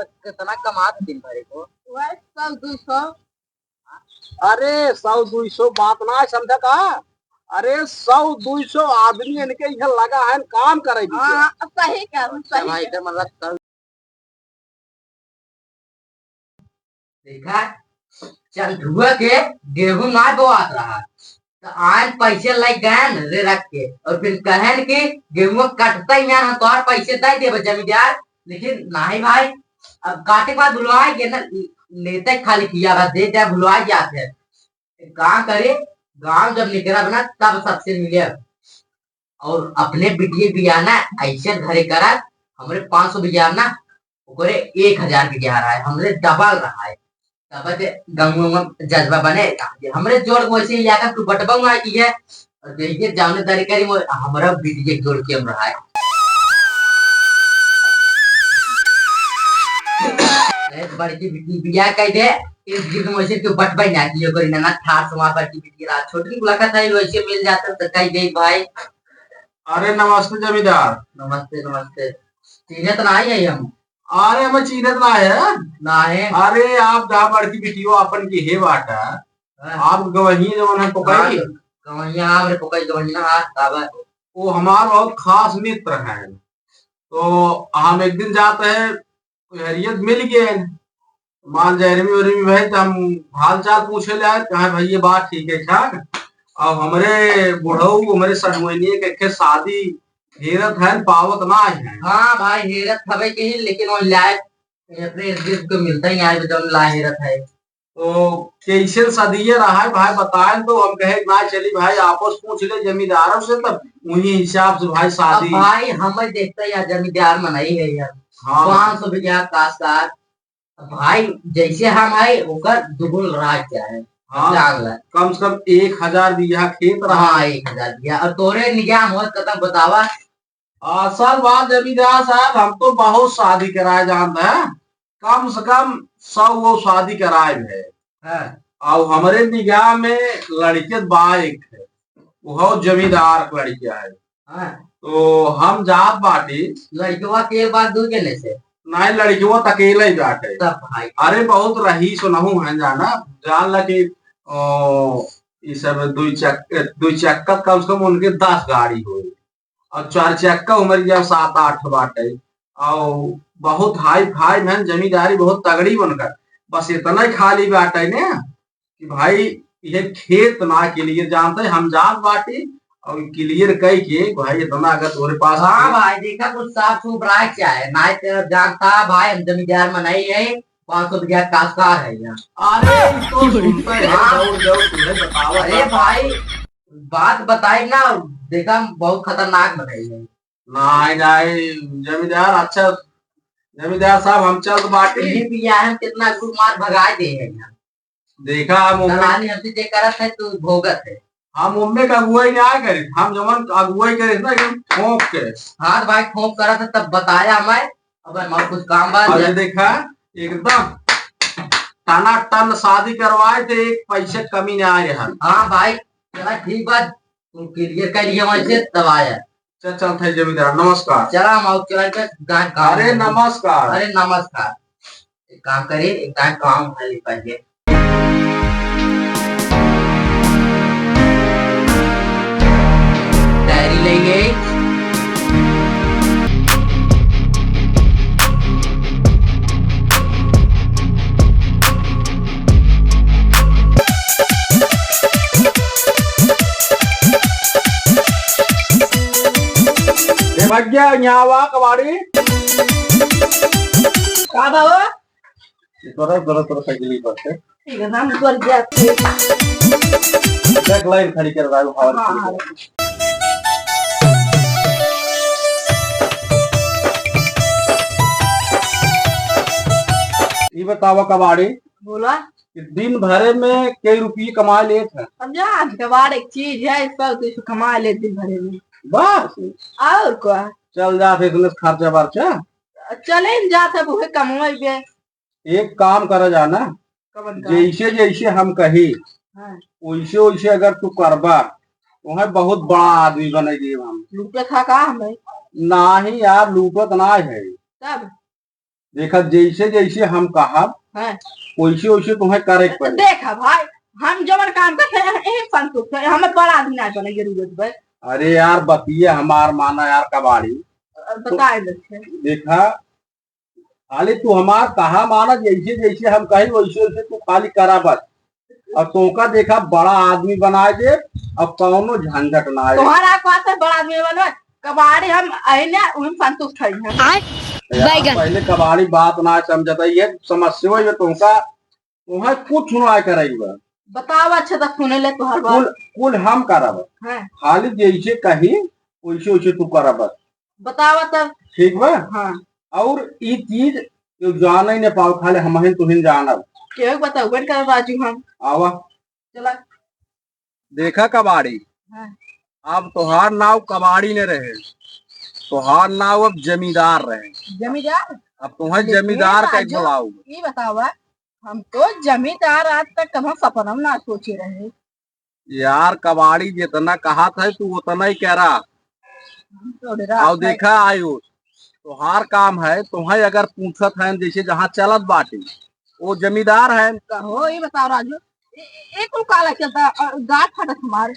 कितना कमात दिन भरे को? वह 100-200। अरे 100-200 बात ना समझा का। अरे 100-200 आदमी इनके यहाँ लगा है काम करे हाँ सही कह सही भाई कह। का मतलब कल देखा चंदुआ के गेहूं ना बोआत रहा तो आज पैसे लग गए न रे रख के और फिर कहन कि गेहूं कटता ही ना तो और पैसे दे देबे जमींदार। लेकिन नहीं भाई अब काटे के बाद बुलवाए के ना लेते खाली किया बस दे दे बुलवाए जाते हैं। कहाँ करे गांव जब निकला बना तब सबसे मिले और अपने बिटिया बियाना ऐसे घरे करा हमरे 500 बियाना ओकरे 1000 बिया रहा है हमरे डबल रहा है तब ते गंगू जज्बा बने हमरे जोड़ वैसे ही आकर तू बटबंग की है और देखिए जाने दारी करी हमारा बिटिया जोड़ के हम रहा है। बड़की बिटी बिया कह दे इस गिर वैसे के बटबा ना कियो करी ना ठार समार पर की बिटी रात छोटी मुलाकात है वैसे मिल जाता तो कह दे भाई। अरे नमस्ते जमींदार। नमस्ते नमस्ते चीने तो नहीं है हम। अरे हमें चीनत ना है ना है। अरे आप जहाँ बड़की बिटियो अपन की है बाटा आप गवही जवन है पकड़ी गवैया हमरे पकड़ गवैया हां तब वो हमारा बहुत खास मित्र है। तो हम एक दिन जाते हैं हरियत मिल गए मान जहरमी वरमी भाई तो हम हाल चाल पूछे ले आए कहा भाई ये बात ठीक है ठाक। अब हमरे बुढ़ऊ हमारे सजमैनी के शादी हेरत है पावत ना है। हाँ भाई हेरत हवे के ही लेकिन वो लायक अपने इर्द को मिलता ही है जो ला हेरत है। तो कैसे सदिये रहा है भाई बताए तो हम कहे ना चली भाई आपस पूछ ले जमींदारों से तब उन्हीं हिसाब से भाई शादी। भाई हमें देखते यार जमींदार मनाई है यार। हाँ 500 बिया काशकार भाई जैसे हम आए ओकर दुगुन राज क्या है। हाँ कम से कम 1000 बीघा खेत रहा। हाँ 1000 बिया और तोरे निजाम हो कदम बतावा। असल बात जमींदार साहब हम तो बहुत शादी कराए जानते हैं कम से कम 100 वो शादी कराए है। और हमारे निगाह में लड़के बाइक है वो जमींदार लड़किया है। तो हम जात बाटी लड़कियों के बाद दूर के से नहीं लड़कियों अकेले ही जाते भाई। अरे बहुत रही सुनहू है जाना जान ला कि ये सब दुई चक्का कम से कम उनके 10 गाड़ी हो और 4 चक्का उम्र जब 7-8 बाटे और बहुत हाई फाई में जमींदारी बहुत तगड़ी बनकर बस इतना ही खाली बाटे ने कि भाई ये खेत ना के लिए जानते हम जात बाटी और क्लियर कह के भाई इतना अगर तुम्हारे पास। हाँ भाई देखा कुछ साफ सुथ रहा क्या है ना जानता भाई हम जमींदार मनाई है 500 बिया काशकार है यहाँ। अरे तो सुनते हैं बताओ। अरे भाई बात बताई ना देखा बहुत खतरनाक बनाई है। नहीं नहीं जमींदार अच्छा जमींदार साहब हम चल बाटी पिया है कितना गुड़ मार भगा दे है यहाँ। देखा हम हमसे जे करत है तू भोगत है। हम उम्मे का अगुवाई ना करे हम जमन अगुवाई करे ना एकदम ठोक के। हाँ भाई ठोक करा था तब बताया मैं अब मैं कुछ काम बात देखा एकदम टना टन शादी करवाए थे एक पैसे कमी नहीं आ रहा। हाँ भाई चला ठीक बात तुम क्लियर कर लिया वैसे तब आया। चल थे जमींदार नमस्कार। चला हम चला अरे नमस्कार। अरे नमस्कार एक काम करे एक काम है पहले डायरी लेंगे। भैया यहाँ कबाड़ी का बाबा तोरा साइकिल पर से ठीक है हम कर जाते बैक लाइन खड़ी कर रहा हूँ। हां ये बतावा कबाड़ी बोला दिन भरे में कई रुपये कमा लेते हैं। अब जा कबाड़ एक चीज है इसका तो कमा ले दिन भर में बस और क्या चल जा फिर खर्चा बर्चा चले जाते बुहे कमाई बे। एक काम कर जाना जैसे जैसे हम कही वैसे वैसे अगर तू करबा वह बहुत बड़ा आदमी बनेगी हम। लूटे खा का हमें नहीं यार लूटत ना है तब देखा जैसे जैसे हम कहा हाँ। वैसे वैसे तुम्हें करे के पड़े। देखा भाई हम जब काम करते हैं यही संतुष्ट है, हमें बड़ा आदमी ना बने जरूरत बस। अरे यार बतिए हमार माना यार कबाड़ी बताए देखे देखा खाली तू हमार कहा माना जैसे जैसे हम कही वैसे वैसे तू खाली करा बस। अब तोका देखा बड़ा आदमी बनाए दे अब कौनो झंझट ना आए। तुम्हारा बात है बड़ा आदमी बनो कबाड़ी हम अहिने उन संतुष्ट है यार पहले कबाड़ी बात ना समझता ये समस्या है तुमका तुम्हें कुछ ना करेगा। बताओ अच्छा तक सुने ले तुहार बात। कुल कुल हम करब हाँ। खाली जैसे कही वैसे वैसे तू करब बस। बताओ तब ठीक बा। हाँ। और ये चीज जो जान ही न पाओ खाली हम ही तुहिन जानब। क्यों बताओ बन कर राजू हम आवा चला देखा कबाड़ी। हाँ। अब तोहार नाव कबाड़ी ने रहे तोहार नाव अब जमींदार रहे। जमींदार अब तुम्हें जमींदार का राजू, बुलाऊ। ये बताओ हम तो जमींदार आज तक कभी सपना में ना सोचे रहे। यार कबाड़ी जितना कहा था तू उतना ही कह रहा। और देखा आयुष तोहार काम है तुम्हें अगर पूछत है जैसे जहाँ चलत बाटी वो जमींदार है। कहो ये बताओ राजू एक काला चलता गाठ फटत हमारे।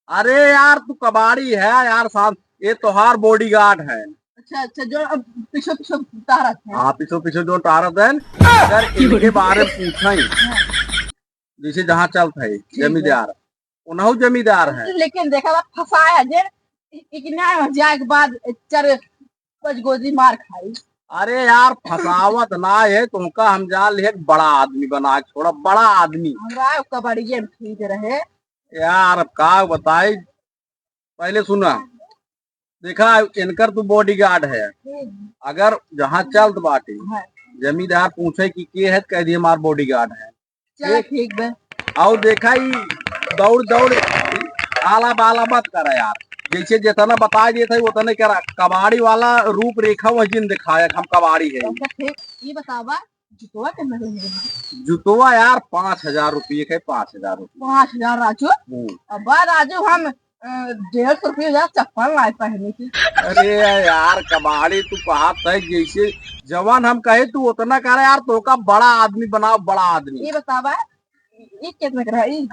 अरे यार तू कबाड़ी है यार साहब ये तोहार बॉडी गार्ड है। अच्छा अच्छा जो पीछे पीछे तारत है। हाँ पीछे पीछे जो तारत है अगर इनके बारे में पूछा जैसे जहाँ चलता है जमींदार उन्हों जमींदार है। लेकिन देखा फंसाया जे इतना जाए के बाद चार पांच गोदी मार खाई। अरे यार फसावत ना है तुमका हम जान ले बड़ा आदमी बना के छोड़ा बड़ा आदमी हमरा कबड्डी में ठीक रहे। यार अब का बताई पहले सुना देखा इनकर तू बॉडी गार्ड है अगर जहाँ चलत बाटी जमींदार पूछे कि के है कह दिए हमार बॉडी गार्ड है। चलो ठीक है। और देखा ही दौड़ दौड़ आला बाला मत करा यार जैसे जितना बता दिए थे उतने करा कबाड़ी वाला रूप रेखा वह जिन दिखाया हम कबाड़ी है। ठीक ये बतावा जुतवा कितना देंगे? जुतवा यार 5,000 रुपये के 5,000 रुपये। 5,000 राजू अब राजू हम 150 रुपये चप्पल लाए पहनने की। अरे यार कबाड़ी तू कहा था जैसे जवान हम कहे तू उतना करे यार तो का बड़ा आदमी बनाओ बड़ा आदमी। ये बतावा ये कितने का है?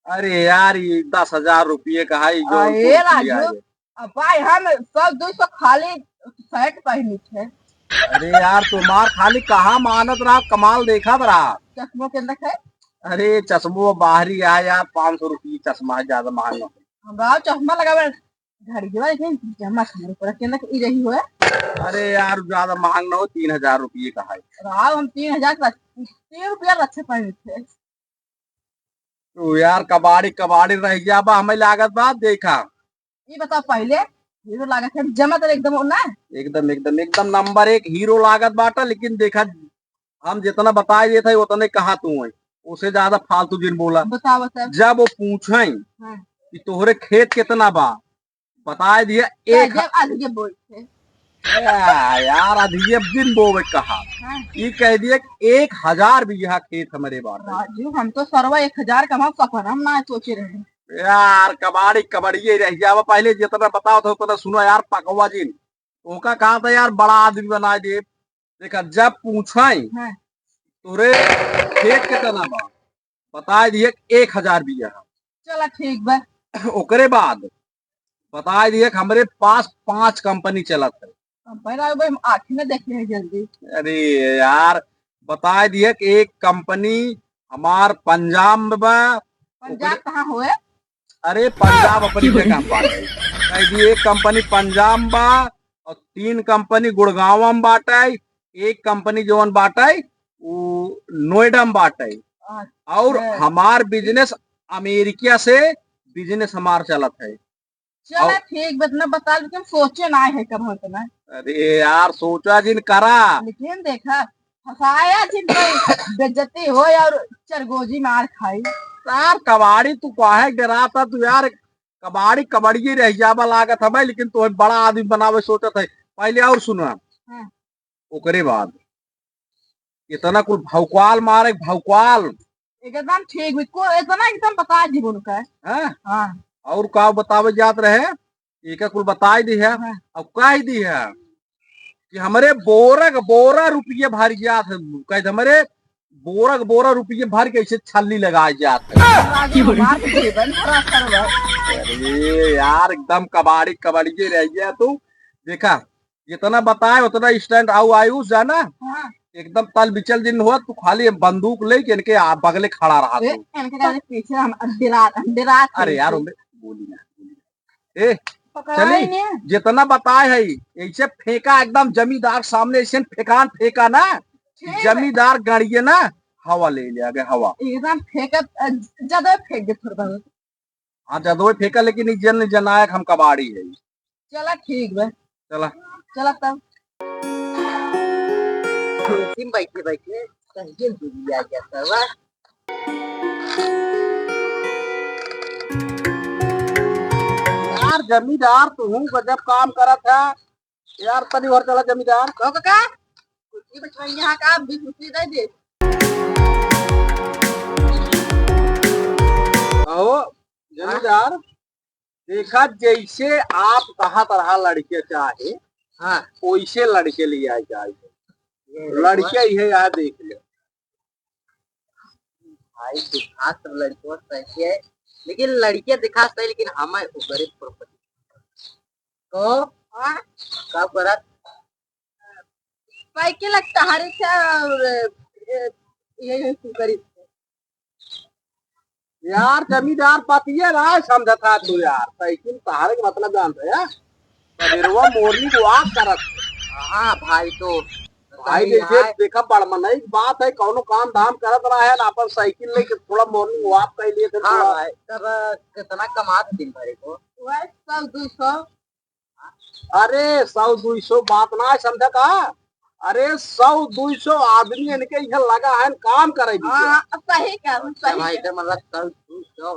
अरे यार ये 10,000 रुपये का है जो राजू अब भाई हम 100-200 खाली शर्ट पहनी थे। अरे यार तुम्हार खाली कहाँ मानत रहा कमाल देखा रहा। चश्मों के अंदर है। अरे चश्मो बाहरी है यार 500 रुपये चश्मा है ज्यादा महंगा। हम चश्मा लगा घड़ी के बाद जमा के अंदर ई रही हुआ। अरे यार ज्यादा महंगा ना हो 3,000 रुपये का है। राव हम 3,000 रुपया रखे पहने थे। तो यार कबाड़ी कबाड़ी रह गया हमें लागत बात देखा। ये बताओ पहले हीरो लागत है जमा तो एकदम ना एकदम एकदम एकदम नंबर 1 हीरो लागत बाटा। लेकिन देखा हम जितना बताए दिए थे उतने कहा तू है उससे ज्यादा फालतू दिन बोला। बताओ जब वो पूछे कि तोहरे खेत कितना बा बताए दिया एक आधे बोल थे यार अधिक दिन बोवे कहा ये कह दिया 1,000 बीघा खेत हमारे बात। राजू हम तो सरवा 1,000 कमा सफर हम ना सोचे रहे। यार कबाड़ी कबड़िए रह गया पहले जितना बताओ था पता सुनो यार पकवा जी उनका कहा था यार बड़ा आदमी बना दे। देखा जब पूछा तोरे खेत कितना बा बता दिए 1,000 बीघा। चला ठीक बा। ओकरे बाद बता दिए हमारे पास 5 कंपनी चलत है। आँखें में देखे हैं जल्दी। अरे यार बता दिए कि एक कंपनी हमार पंजाब में बा। पंजाब कहाँ हुए? अरे पंजाब अपनी जगह पर एक कंपनी पंजाब बा और 3 कंपनी गुड़गांव में बाटा है। एक कंपनी जो बाटा है वो नोएडा में बाटा है। और हमार बिजनेस अमेरिका से बिजनेस हमार चलत है। चलो ठीक बता लेकिन सोचे ना है कब होता। अरे यार सोचा जिन करा लेकिन देखा फसाया जिन बेइज्जती हो और चरगोजी मार खाई। यार कबाड़ी तू काहे डरा था तू यार कबाड़ी कबड़िए रह जावा लागत है लेकिन तो बड़ा आदमी बनावे सोचत है पहले। और सुना ओकरे बाद इतना कुल भौकाल मारे भौकाल एकदम ठीक इतना एकदम बता दी उनका। हाँ और का बतावे जात रहे एक कुल बताई दी है। अब कह दी है कि हमारे बोरक बोरा रुपये भर जात है, कह हमारे बोरक बोरा रुपये भर के ऐसे छल्ली लगाए जात है। आगे हमार के जीवन खराब करवा। अरे यार एकदम कबाड़ी कबाड़ी रह गया तू। देखा जितना बताए उतना स्टैंड आऊ आयुष जाना हाँ एकदम तल बिचल दिन हुआ तू खाली बंदूक ले के इनके बगले खड़ा रहा तू। इनके जाने पीछे हम अंधेरात अरे यार बोली ना ए पकड़ा चली ही नहीं। जितना बताए है ऐसे फेंका एकदम जमींदार सामने ऐसे फेंकान फेंका ना जमींदार गड़िए ना हवा ले लिया गया हवा। एकदम फेंकत ज्यादा फेंक दे थोड़ा बहुत। हाँ जदो फेंका लेकिन इस जन जनायक हम कबाड़ी है। चला ठीक है चला चला तब बैठे बैठे कहीं दूरी आ गया सरवा। यार जमींदार तू गजब काम करा था यार। तनी और चला जमींदार तो काका कुर्सी बैठवाई यहाँ का भी कुर्सी दे दे। कहो जमींदार देखा जैसे आप कहा तरह लड़के चाहे हाँ वैसे लड़के ले आए जाए। लड़के ही है यार देख ले भाई दिखा सब लड़कियों सही है लेकिन लड़कियां दिखा सही लेकिन हमें गरीब प्रॉपर्टी तो हाँ कब करत पैके लगता हरे से और ये गरीब यार। जमींदार पतिए ना समझा था तू यार साइकिल सहारे का मतलब जानते है सवेरवा मोरनी को आग करत। हाँ भाई तो भाई जैसे देखा बड़मनई बात है कौनो काम धाम करत रहा है ना अपन साइकिल लेके थोड़ा मॉर्निंग वॉक कर लिए थे। हाँ भाई तब कितना कमात दिन भर को वह 100-200। अरे 100-200 बात ना समझा का। अरे 100-200 आदमी इनके यहाँ लगा है काम करे। हाँ सही कर सही भाई कर। का मतलब 100-200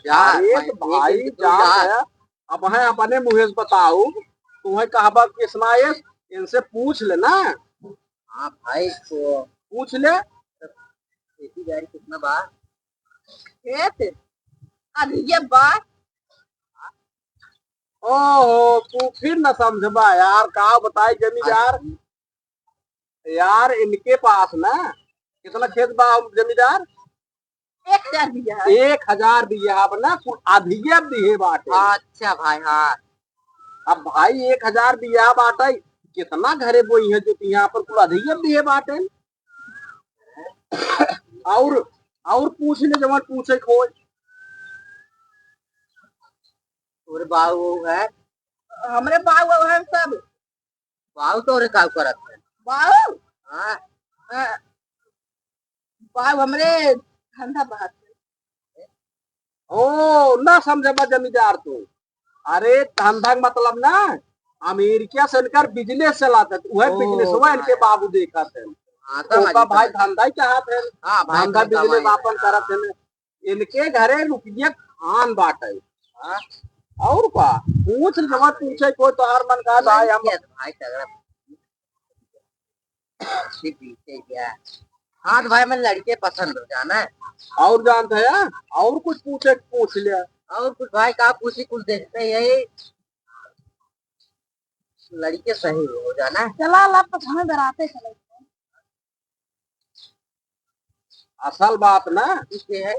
अरे भाई जान है अब है अपने मुँह से बताऊ तुम्हें कहबा किसना ये इनसे पूछ ले ना। हाँ भाई तो पूछ ले खेती बाड़ी कितना बार खेत अब ये बात ओहो तू फिर न समझबा यार का बताए जमींदार। यार इनके पास ना कितना खेत बा जमींदार 1000 दिया है। 1000 बिया ना कुल आधिया दिए बाटे। अच्छा भाई हाँ अब भाई 1000 बिया बाटे कितना घरे बोई है जो यहाँ पर कुल आधिया दिए बाटे। और पूछ ले जब पूछे खोज और बाबू है हमरे बाबू है सब बाबू तो और काम करत है बाबू हाँ बाबू हमरे धंधा बात ओ ना समझबा जमींदार तू। अरे धंधा मतलब ना अमेरिका से इनकर बिजनेस चलाते वह बिजनेस हुआ इनके बाबू देखा थे। हाँ तो भाई धंधा ही चाहत है हाँ भाई धंधा बिजनेस अपन करत है। इनके घरे रुपये खान बाटे हाँ और का पूछ जब पूछे कोई तो हर मन का भाई हम भाई तगड़ा पीछे क्या हाँ तो भाई मैं लड़के पसंद हो जाना है और जानते हैं और कुछ पूछे पूछ लिया। और कुछ भाई का पूछी कुछ देखते यही लड़के सही हो जाना है। चला ला तो हमें डराते चले असल बात ना इसलिए है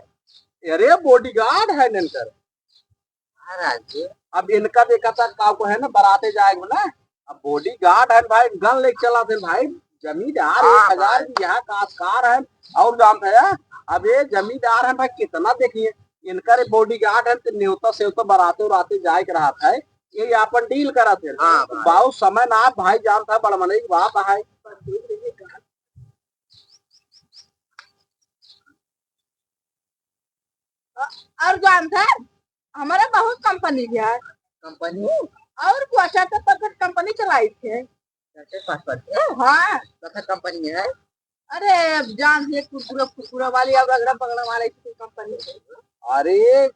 अरे बॉडीगार्ड है इनकर। महाराज अब इनका देखा था का को है ना बराते जाएगा ना अब बॉडीगार्ड है भाई गन लेके चला थे भाई। जमींदार 1000 की यहाँ काशकार है और जानते हैं अब ये जमींदार है भाई कितना देखिए इनका बॉडीगार्ड है तो न्योता से तो बराते उराते जाए के रहा था ये अपन डील करा थे। हाँ बहुत समय ना भाई जानता है बड़मने की बात है। और जानते हैं हमारे बहुत कंपनी है कंपनी और कुछ तो कंपनी चलाई थे। हाँ कथा कंपनी है अरे जान से कुरकुरा वाली और अगड़ा पगड़ा वाली कंपनी है। अरे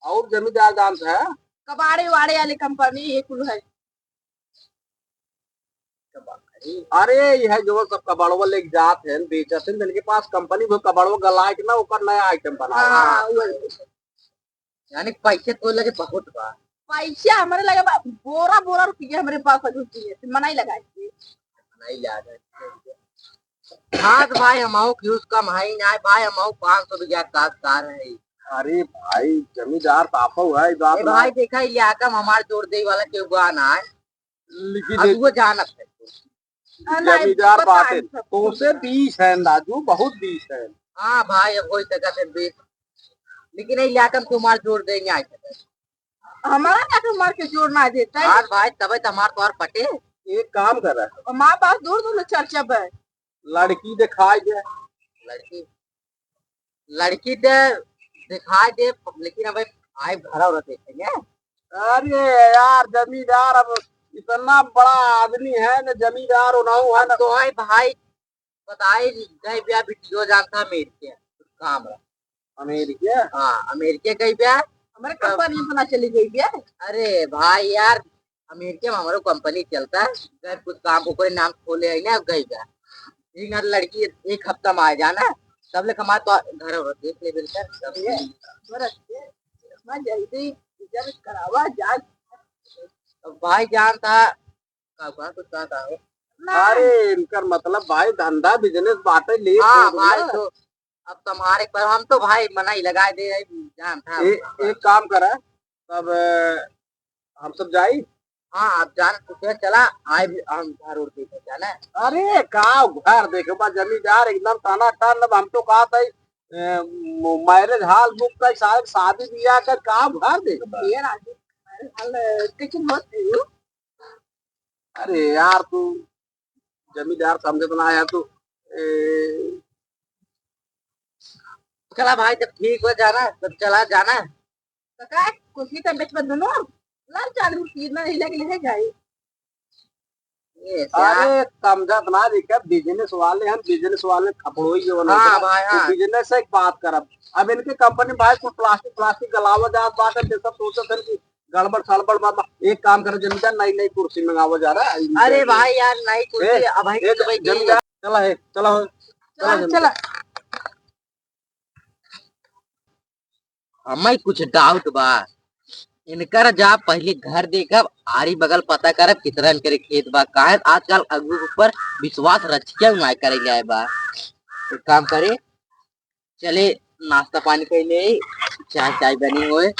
और जमींदार जानते हैं कबाड़ी वाड़ी वाली कंपनी ये कुल है। अरे यह जो सब कबाड़वा लेके जात है बेचत है इनके पास कंपनी वो कबाड़वा गलाए के ना ऊपर नया आइटम बना। हाँ यानी पैसे तो लगे बहुत बा पैसा हमारे लगे बोरा बोरा रुपये हमारे पास है मनाई लगाई नहीं याद है। हाँ तो भाई हमाऊ फ्यूज कम है ना भाई, हमाऊ 500 बीघा काश्तकार है। अरे भाई जमींदार तापो है बात ए ना। भाई देखा इलाका में हमार जोड़ दे वाला के गाना है, लेकिन अब वो जानत है। जमींदार बाटे तो से 20 है राजू, बहुत 20 है। हाँ भाई अब वही तक से बेच, लेकिन ये इलाका में तुम्हार जोड़ देंगे आज तक। हमारा क्या तो मार के जोड़ना देता है। हाँ भाई तबे तो हमार तोर पटे। एक काम कर रहा है, हमारे पास दूर दूर चर्चा है। लड़की दिखाई दे। लड़की लड़की दे दिखाई दे, लेकिन अब आए भरा हो देखेंगे। अरे यार जमींदार अब इतना बड़ा आदमी है ना, जमींदार होना है ना। तो है भाई बताए गई ब्याह वीडियो जानता अमेरिका काम रहा। अमेरिका? हाँ अमेरिका गई ब्याह, हमारे कंपनी में पता चली गई है। अरे भाई यार अमेरिका में हमारा कंपनी चलता है, गए कुछ काम को कोई नाम खोले है ना, गई ब्याह ठीक है। लड़की 1 हफ्ता में आ जाना, सब लोग हमारे तो घर और देख ले बिल्कुल सब ये जल्दी रिजल्ट करावा जा। अब भाई जानता कुछ कहता हो। अरे इनका मतलब भाई धंधा बिजनेस बाटे ले। हाँ भाई तो अब तुम्हारे पर हम तो भाई मना ही लगा दे रहे जानता। एक काम करा तब हम सब जाई। हाँ आप जान कुछ चला आए भी हम घर उड़ देखे जाना। अरे का घर देखे बा जमींदार एकदम टाना टान। अब हम तो कहा था मैरिज हॉल बुक का सारे शादी ब्याह का का घर देखे बा। ये राजू हाल किचन होते हो। अरे यार तू जमींदार समझे तो ना आया तू। चला भाई जब ठीक हो जाना तब चला जाना। तो काय कुछ भी तबियत बदलो लाल चालू चीज ना हिला के ले जाए। ये अरे समझत ना देखा बिजनेस वाले हम, बिजनेस वाले खपड़ोई जो ना। हाँ भाई हाँ बिजनेस से एक बात करब। अब इनके कंपनी भाई कुछ प्लास्टिक प्लास्टिक गलावा जात बात है, सब सोचते थे कि गड़बड़ सड़बड़ बाबा। एक काम करे जमींदार नई नई कुर्सी मंगावा जा रहा है। अरे भाई यार नहीं कुछ अब भाई जमींदार चला है चला चला हमें कुछ डाउट बा। इनकर जा पहले घर देखब, आरी बगल पता करब कितना इनकर खेत बा। काहे आजकल अगू ऊपर विश्वास रचिया ना करे जाए बा। एक काम करे चले नाश्ता पानी कर ले, चाय चाय बनी हुए